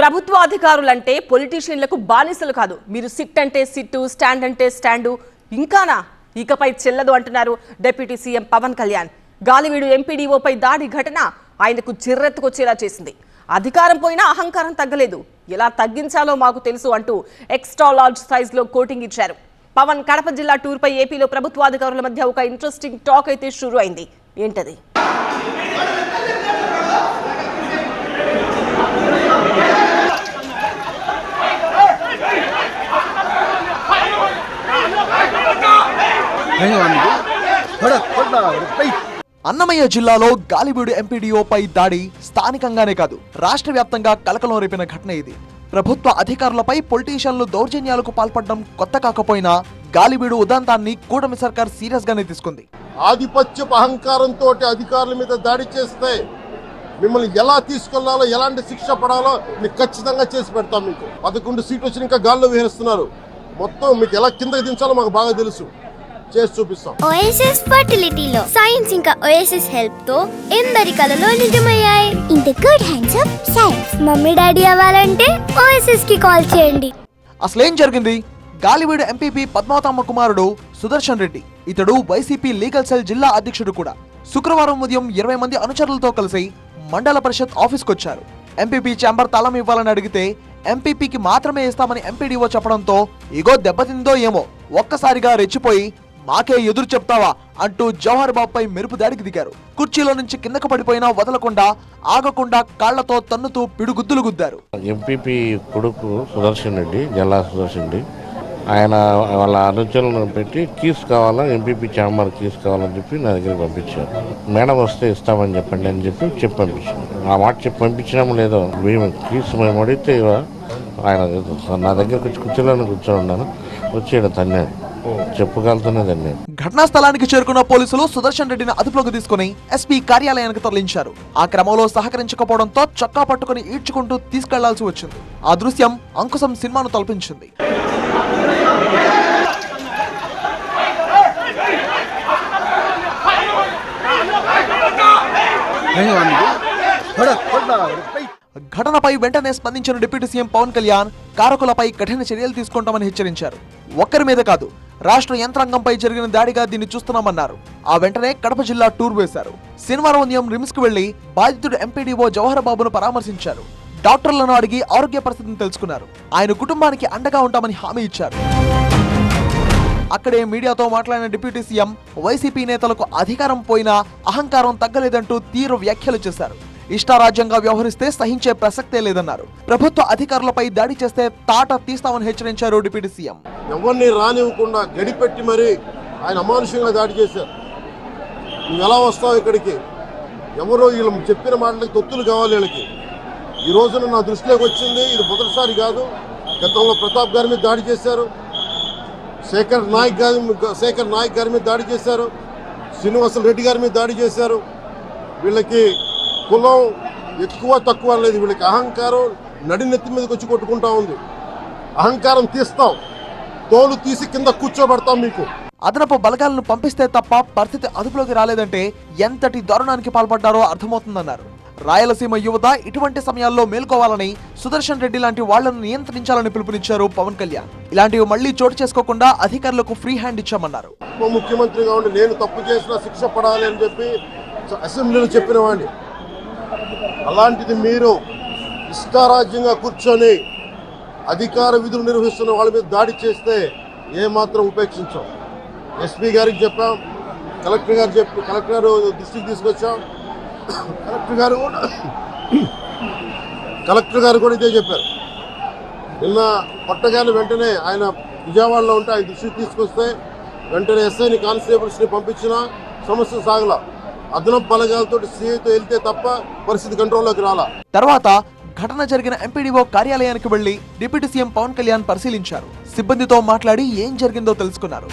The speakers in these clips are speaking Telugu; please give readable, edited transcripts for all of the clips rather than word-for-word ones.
ప్రభుత్వ అధికారులంటే పొలిటీషియన్లకు బానిసలు కాదు. మీరు సిట్ అంటే సిట్టు, స్టాండ్ అంటే స్టాండు, ఇంకానా ఇకపై చెల్లదు అంటున్నారు డిప్యూటీ సీఎం పవన్ కళ్యాణ్. గాలివీడు ఎంపీడీఓపై దాడి ఘటన ఆయనకు చిర్రెత్తుకొచ్చేలా చేసింది. అధికారం పోయినా అహంకారం తగ్గలేదు. ఎలా తగ్గించాలో మాకు తెలుసు అంటూ ఎక్స్ట్రా లార్జ్ సైజ్లో కోటింగ్ ఇచ్చారు. పవన్ కడప జిల్లా టూర్పై ఏపీలో ప్రభుత్వ అధికారుల మధ్య ఒక ఇంట్రెస్టింగ్ టాక్ అయితే షురూ అయింది. ఏంటది? అన్నమయ్య జిల్లాలో గాలివీడు ఎంపీడీఓపై దాడి స్థానికంగానే కాదు, రాష్ట్ర వ్యాప్తంగా కలకలం రేపిన ఘటన ఇది. ప్రభుత్వ అధికారులపై పొలిటీషియన్లు దౌర్జన్యాలకు పాల్పడడం కొత్త కాకపోయినా గాలివీడు ఉదంతాన్ని కూటమి సర్కార్ సీరియస్ గానే తీసుకుంది. ఆధిపత్యపు అహంకారంతో అధికారుల మీద దాడి చేస్తే మిమ్మల్ని ఎలా తీసుకెళ్లాలో, ఎలాంటి శిక్ష పడాలో మీకు ఖచ్చితంగా చేసి పెడతాం. మీకు 11 సీట్లు వచ్చి ఇంకా గాల్లో విహరిస్తున్నారు. మొత్తం మీకు ఎలా కిందకి దించాలో మాకు బాగా తెలుసు, చేసి చూపిస్తాం. ఓఎస్ఎస్ ఫర్టిలిటీలో సైన్స్ ఇంకా ఓఎస్ఎస్ హెల్ప్ తో ఎందరి కలలు నిజమయ్యాయి. In the good hands of science. Mummy daddy అవ్వాలంటే ఓఎస్ఎస్ కి కాల్ చేయండి. అసలేం జరిగింది? గాలివీడు ఎంపీపీ పద్మావతమ్మ కుమారుడు సుదర్శన్ రెడ్డి, ఇతడు వైసీపీ లీగల్ సెల్ జిల్లా అధ్యక్షుడు కూడా, శుక్రవారం ఉదయం 20 మంది అనుచరులతో కలిసి మండల పరిషత్ ఆఫీస్కి వచ్చారు. ఎంపీపీ ఛాంబర్ తాళం ఇవ్వాలని అడిగితే ఎంపీపీకి మాత్రమే ఇస్తామని ఎంపీడీఓ చెప్పడంతో ఇగో దెబ్బతిందో ఏమో ఒక్కసారిగా రెచ్చిపోయి మాకే ఎదురు చెప్తావా అంటూ జవహర్ బాబుపై మెరుపు దాడికి దిగారు. కుర్చీలో నుంచి కిందకు పడిపోయినా వదలకుండా ఆగకుండా కాళ్లతో తన్నుతూ పిడుగుద్దులు గుద్దారు. ఎంపీపీ కొడుకు సుదర్శన్ రెడ్డి, జల్లా సుదర్శన్ రెడ్డి, ఆయన వాళ్ళ అనుచరులను పెట్టి కీస్ కావాలా, ఎంపీపీ ఛాంబర్ కీస్ కావాలని చెప్పి నా దగ్గర పంపించారు. మేడం వస్తే ఇస్తామని చెప్పండి అని చెప్పి పంపించాను. ఆ మాట చెప్పి పంపించినాము లేదో మేము కీస్ మేము అడిగితే ఆయన నా దగ్గర కూర్చోని కూర్చొని ఉన్నాను, వచ్చి తన్నాడు, చెప్పుకాలతోనే తన్నాడు. ఘటనా స్థలానికి చేరుకున్న పోలీసులు సుదర్శన్ రెడ్డిని అదుపులోకి తీసుకుని ఎస్పీ కార్యాలయానికి తరలించారు. ఆ క్రమంలో సహకరించకపోవడంతో చొక్కా పట్టుకుని ఈడ్చుకుంటూ తీసుకెళ్లాల్సి వచ్చింది. ఆ దృశ్యం అంకుశం సినిమాను తలపించింది. ఘటనపై వెంటనే స్పందించిన డిప్యూటీ సీఎం పవన్ కళ్యాణ్ కారకులపై కఠిన చర్యలు తీసుకుంటామని హెచ్చరించారు. ఒక్కరి మీద కాదు, రాష్ట్ర యంత్రాంగంపై జరిగిన దాడిగా దీన్ని చూస్తున్నామన్నారు. ఆ వెంటనే కడప జిల్లా టూర్ వేశారు. శనివారం ఉదయం రిమ్స్ కు వెళ్లి బాధితుడు ఎంపీడీఓ జవహర్ బాబును పరామర్శించారు. డాక్టర్లను అడిగి ఆరోగ్య పరిస్థితిని తెలుసుకున్నారు. ఆయన కుటుంబానికి అండగా ఉంటామని హామీ ఇచ్చారు. అక్కడే మీడియాతో మాట్లాడిన డిప్యూటీ సీఎం వైసీపీ నేతలకు అధికారం పోయినా అహంకారం తగ్గలేదంటూ తీవ్ర వ్యాఖ్యలు చేశారు. ఇష్టారాజ్యంగా వ్యవహరిస్తే సహించే ప్రసక్తే లేదన్నారు. ప్రభుత్వ అధికారులపై దాడి చేస్తే తాట తీస్తామని హెచ్చరించారు డిప్యూటీ సీఎం. ఎవరిని రానివ్వకుండా గడిపెట్టి మరి ఆయన అమానుషంగా దాడి చేశారు. నువ్వు ఎలా వస్తావు ఇక్కడికి? ఎవరో వీళ్ళు చెప్పిన మాటలకి తొత్తులు కావాలి వీళ్ళకి. ఈ రోజున నా దృష్టిలోకి వచ్చింది, ఇది మొదటిసారి కాదు. గతంలో ప్రతాప్ గారి మీద దాడి చేశారు, శేఖర్ నాయక్ గారి మీద దాడి చేశారు, శ్రీనివాస రెడ్డి గారి మీద దాడి చేశారు. వీళ్ళకి కులం ఎక్కువ తక్కువ లేదు, వీళ్ళకి అహంకారం నడినెత్తి మీదకి వచ్చి కొట్టుకుంటా ఉంది. అహంకారం తీస్తాం, తోలు తీసి కింద కూర్చోబెడతాం. మీకు అదనపు బలగాలను పంపిస్తే తప్ప పరిస్థితి అదుపులోకి రాలేదంటే ఎంతటి దారుణానికి పాల్పడ్డారో అర్థమవుతుందన్నారు. రాయలసీమ యువత ఇటువంటి సమయాల్లో మేల్కోవాలని, సుదర్శన్ రెడ్డి లాంటి వాళ్లను నియంత్రించాలని పిలుపునిచ్చారు పవన్ కళ్యాణ్. ఇలాంటివి మళ్లీ చోటు చేసుకోకుండా అధికారులకు ఫ్రీ హ్యాండ్ ఇచ్చామన్నారు. ఉప ముఖ్యమంత్రిగా ఉండి నేను తప్పు చేసినా శిక్ష పడాలి అని చెప్పి అసెంబ్లీలో చెప్పిన వాడిని. అలాంటిది మీరు ఇష్టారాజ్యంగా కూర్చొని అధికార విధులు నిర్వహిస్తున్న వాళ్ళ మీద దాడి చేస్తే ఏమాత్రం ఉపేక్షించాం. ఎస్పీ గారికి చెప్పాం, కలెక్టర్ గారు దృష్టికి తీసుకొచ్చాం. కలెక్టర్ గారు కూడా ఇదే చెప్పారు. నిన్న పట్టగానే వెంటనే ఆయన విజయవాడలో ఉంటే ఆయన దృష్టికి తీసుకొస్తే వెంటనే ఎస్ఐని కానిస్టేబుల్స్ని పంపించిన సమస్య సాగల. అదనపు బలగాలతో సీఐతో వెళ్తే తప్ప పరిస్థితి కంట్రోల్లోకి రాలా. తర్వాత ఘటన జరిగిన ఎంపీడీఓ కార్యాలయానికి వెళ్లి డిప్యూటీ సీఎం పవన్ కళ్యాణ్ పరిశీలించారు. సిబ్బందితో మాట్లాడి ఏం జరిగిందో తెలుసుకున్నారు.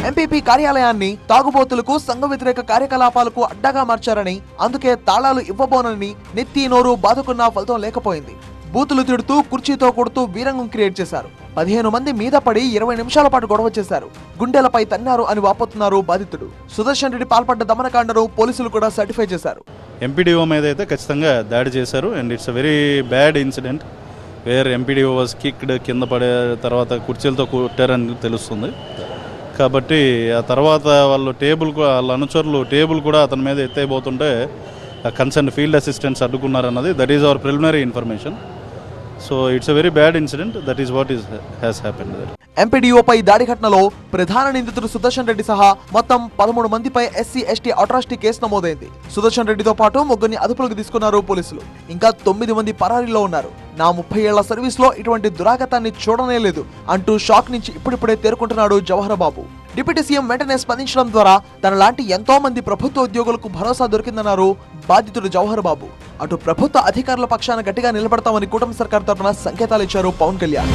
ఎంపీపీ కార్యాలయాన్ని తాగుబోతులకు, సంఘ వ్యతిరేక కార్యకలాపాలకు అడ్డాగా మార్చారని, అందుకే తాళాలు ఇవ్వబోనని నెత్తి నోరు బాదుకున్నా ఫలితం లేకపోయింది. బూతులు తిడుతూ కుర్చీతో కొడుతూ వీరంగం క్రియేట్ చేశారు. 15 మంది మీద పడి 20 నిమిషాల పాటు గొడవ చేశారు. గుండెలపై తన్నారు అని వాపోతున్నారు బాధితుడు. సుదర్శన్ రెడ్డి పాల్పడ్డ దమనకాండను పోలీసులు కూడా సర్టిఫై చేశారు. ఎంపీడీఓ మీద అయితే ఖచ్చితంగా దాడి చేశారు. And it's a very bad incident wear MPDO was kicked, కింద పడే తర్వాత కుర్చీలతో కొట్టారని తెలుస్తుంది. కాబట్టి ఆ తర్వాత వాళ్ళ అనుచరులు టేబుల్ కూడా అతని మీద ఎత్తైపోతుంటే కన్సర్న్ ఫీల్డ్ అసిస్టెంట్స్ అడ్డుకున్నారన్నది that is our preliminary information. So it's a very bad incident. That is what has happened there. ఎంపీడీఓపై దాడి ఘటనలో ప్రధాన నిందితుడు సుదర్శన్ రెడ్డి సహా మొత్తం 13 మందిపై ఎస్సీ ఎస్టీ అట్రాసిటీ కేసు నమోదైంది. సుదర్శన్ రెడ్డితో పాటు 3 అదుపులోకి తీసుకున్నారు పోలీసులు. ఇంకా 9 మంది పరారీలో ఉన్నారు. నా 30 ఏళ్ల సర్వీస్ లో ఇటువంటి దురాగతాన్ని చూడనే లేదు అంటూ షాక్ నుంచి ఇప్పుడిప్పుడే తేరుకుంటున్నాడు జవహర్ బాబు. డిప్యూటీ సీఎం వెంటనే స్పందించడం ద్వారా తన లాంటి ఎంతో మంది ప్రభుత్వ ఉద్యోగులకు భరోసా దొరికిందన్నారు బాధితుడు జవహర్ బాబు. అటు ప్రభుత్వ అధికారుల పక్షాన గట్టిగా నిలబడతామని కూటమి సర్కార్ తరఫున సంకేతాలు ఇచ్చారు పవన్ కళ్యాణ్.